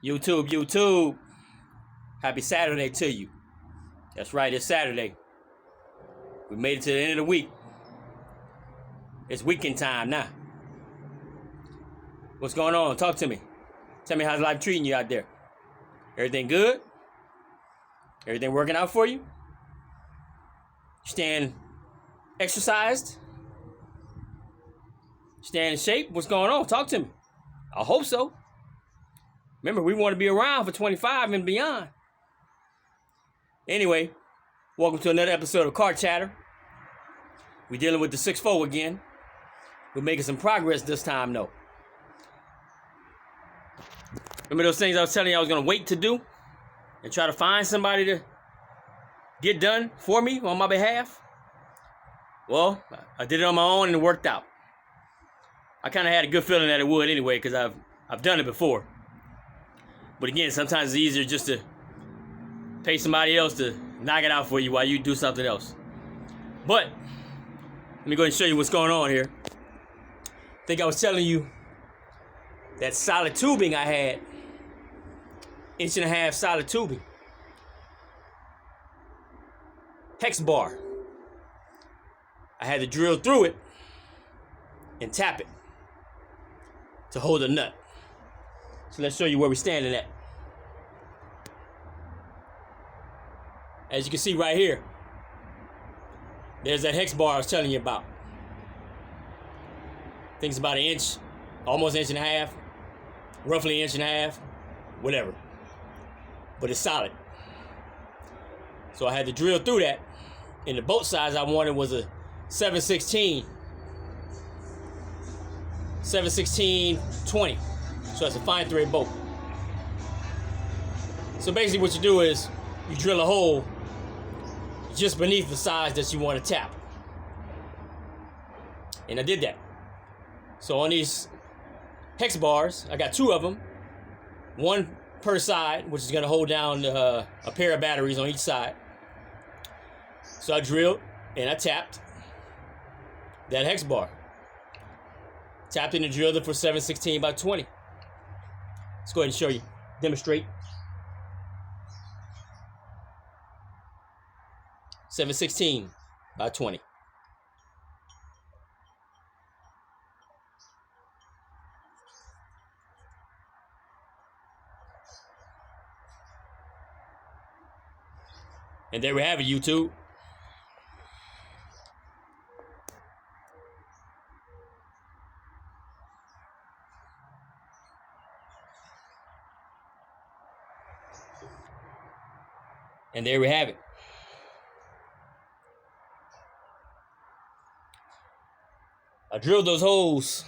YouTube. Happy Saturday to you. That's right, it's Saturday. We made it to the end of the week. It's weekend time now. What's going on? Talk to me. Tell me how's life treating you out there. Everything good? Everything working out for you? Staying exercised? Staying in shape? What's going on? Talk to me. I hope so. Remember, we want to be around for 25 and beyond. Anyway, welcome to another episode of Car Chatter. We're dealing with the 6-4 again. We're making some progress this time, though. Remember those things I was telling you I was going to wait to do? And try to find somebody to get done for me on my behalf? Well, I did it on my own and it worked out. I kind of had a good feeling that it would anyway, because I've done it before. But again, sometimes it's easier just to pay somebody else to knock it out for you while you do something else. But let me go ahead and show you what's going on here. I think I was telling you that solid tubing I had, 1.5 inch solid tubing, hex bar. I had to drill through it and tap it to hold a nut. So let's show you where we're standing at. As you can see right here, there's that hex bar I was telling you about. I think it's about 1 inch, almost 1.5 inches, roughly 1.5 inches, whatever. But it's solid. So I had to drill through that. And the bolt size I wanted was a 7/16 20. So it's a fine thread bolt. So basically what you do is you drill a hole just beneath the size that you want to tap. And I did that. So on these hex bars, I got 2 of them. One per side, which is going to hold down a pair of batteries on each side. So I drilled and I tapped that hex bar. Tapped in and drilled it for 7/16 by 20. Let's go ahead and show you, demonstrate. 7/16 by 20. And there we have it, YouTube. And there we have it. I drilled those holes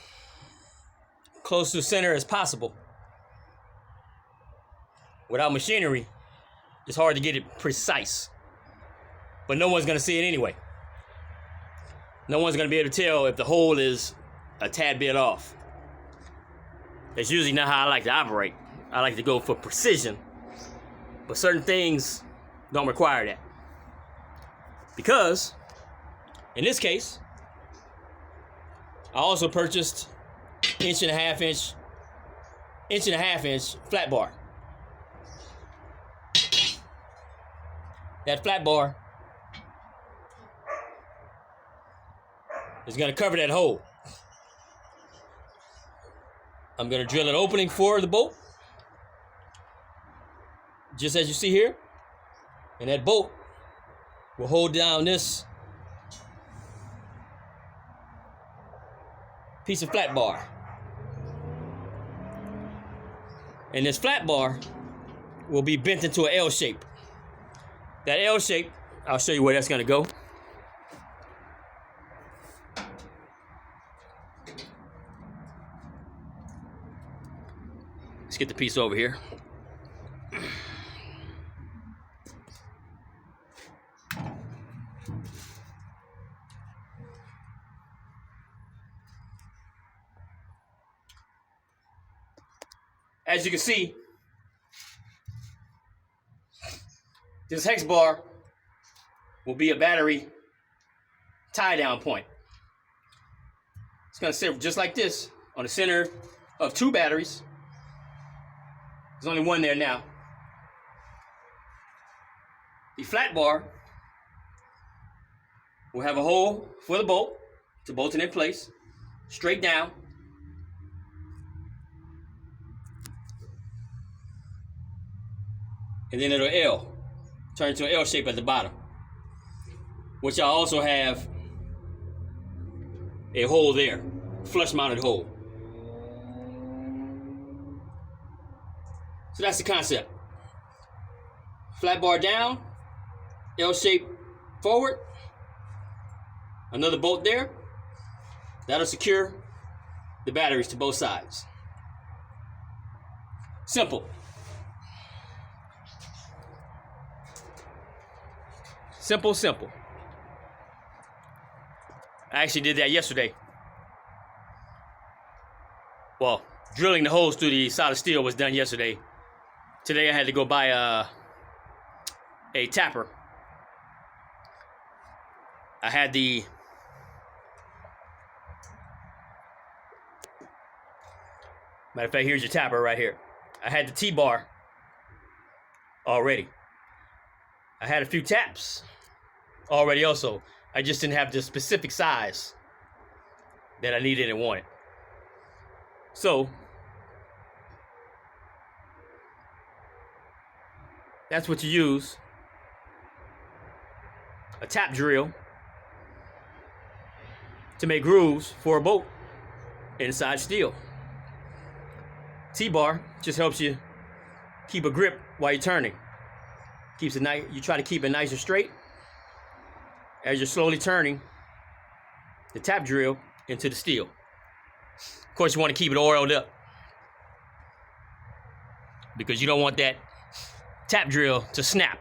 close to the center as possible. Without machinery, it's hard to get it precise. But no one's going to see it anyway. No one's going to be able to tell if the hole is a tad bit off. That's usually not how I like to operate. I like to go for precision. But certain things don't require that. Because, in this case, I also purchased 1.5 inch flat bar. That flat bar is going to cover that hole. I'm going to drill an opening for the bolt, just as you see here. And that bolt will hold down this piece of flat bar. And this flat bar will be bent into an L shape. That L shape, I'll show you where that's going to go. Let's get the piece over here. As you can see, this hex bar will be a battery tie down point. It's going to sit just like this on the center of 2 batteries. There's only one there now. The flat bar will have a hole for the bolt to bolt it in place, straight down. And then it'll turn into an L shape at the bottom, which I also have a hole there, flush mounted hole. So that's the concept. Flat bar down, L shape forward, another bolt there. That'll secure the batteries to both sides. Simple. Simple, simple. I actually did that yesterday. Well, drilling the holes through the solid steel was done yesterday. Today I had to go buy a tapper. I had the matter of fact, here's your tapper right here. I had the T-bar already. I had a few taps already also. I just didn't have the specific size that I needed and wanted. So that's what you use. A tap drill to make grooves for a bolt inside steel. T-bar just helps you keep a grip while you're turning. Keeps it nice. You try to keep it nice and straight as you're slowly turning the tap drill into the steel. Of course, you want to keep it oiled up because you don't want that tap drill to snap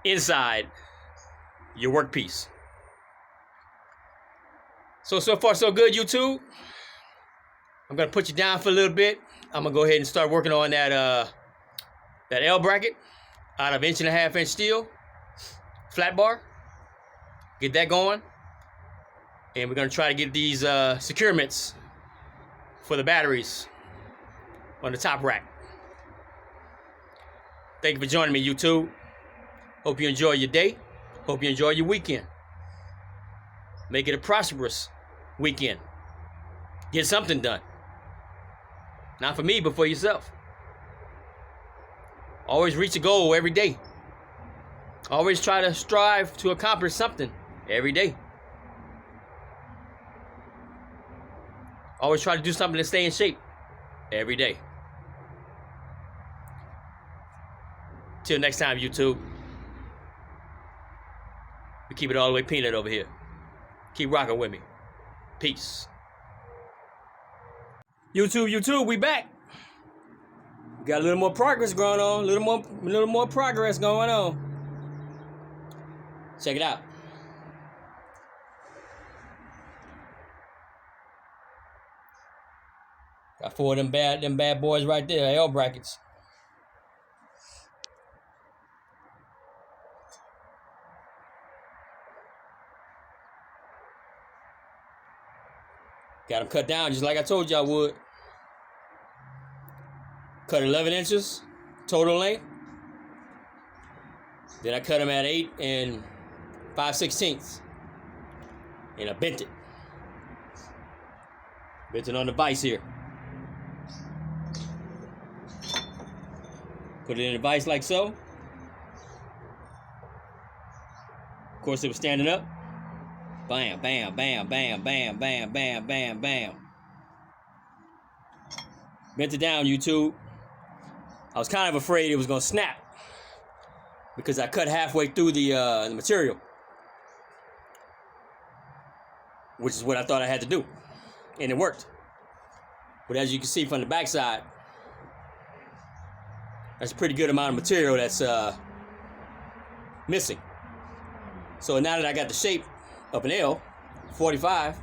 inside your workpiece. So far so good, YouTube. I'm gonna put you down for a little bit. I'm gonna go ahead and start working on that L bracket out of 1.5 inch steel, flat bar. Get that going. And we're gonna try to get these securements for the batteries on the top rack. Thank you for joining me, YouTube. Hope you enjoy your day. Hope you enjoy your weekend. Make it a prosperous weekend. Get something done. Not for me, but for yourself. Always reach a goal every day. Always try to strive to accomplish something every day. Always try to do something to stay in shape every day. Till next time, YouTube. We keep it all the way peanut over here. Keep rocking with me. Peace. YouTube, we back. We got a little more progress going on. A little more progress going on. Check it out. Got 4 of them bad boys right there, L brackets. Got them cut down just like I told you I would. Cut 11 inches total length. Then I cut them at 8 5/16. And I bent it. Bent it on the vise here. Put it in the vise like so. Of course, it was standing up. Bam, bam, bam, bam, bam, bam, bam, bam, bam. Bent it down, YouTube. I was kind of afraid it was going to snap because I cut halfway through the material, which is what I thought I had to do, and it worked. But as you can see from the backside, that's a pretty good amount of material that's missing. So now that I got the shape of an L, 45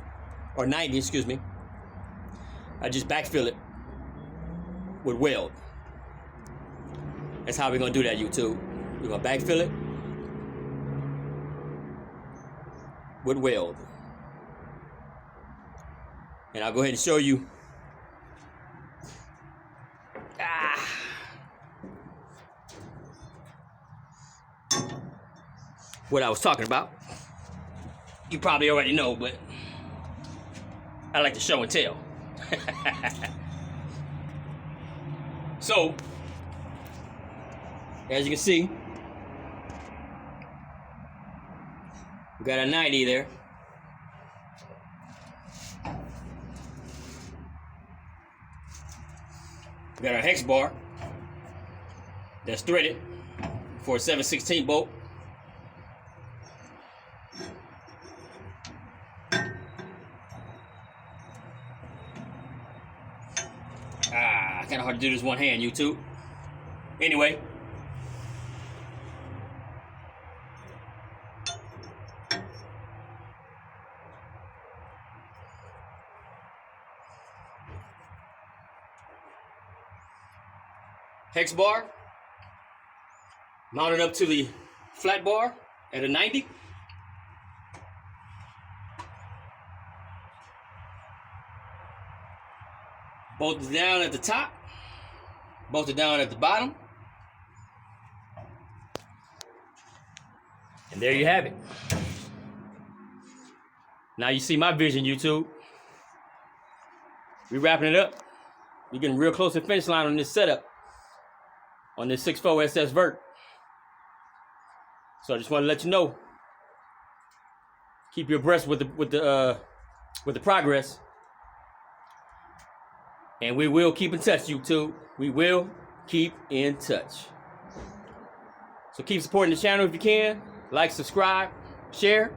or 90, excuse me, I just backfill it with weld. That's how we're gonna do that, YouTube. We're gonna backfill it with weld. And I'll go ahead and show you what I was talking about. You probably already know, but I like to show and tell. So, as you can see, we got a 90 there. We got our hex bar that's threaded for a 7/16 bolt. Kind of hard to do this one hand, YouTube. Anyway. Hex bar mounted up to the flat bar at a 90. Bolted down at the top, bolted down at the bottom. And there you have it. Now you see my vision, YouTube. We wrapping it up. We're getting real close to the finish line on this setup, on this 6.4 SS Vert. So I just want to let you know. Keep you abreast with the progress. And we will keep in touch, YouTube. We will keep in touch. So keep supporting the channel if you can. Like, subscribe, share.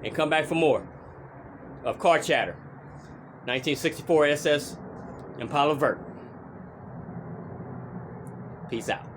And come back for more of Car Chatter. 1964 SS Impala Vert. Peace out.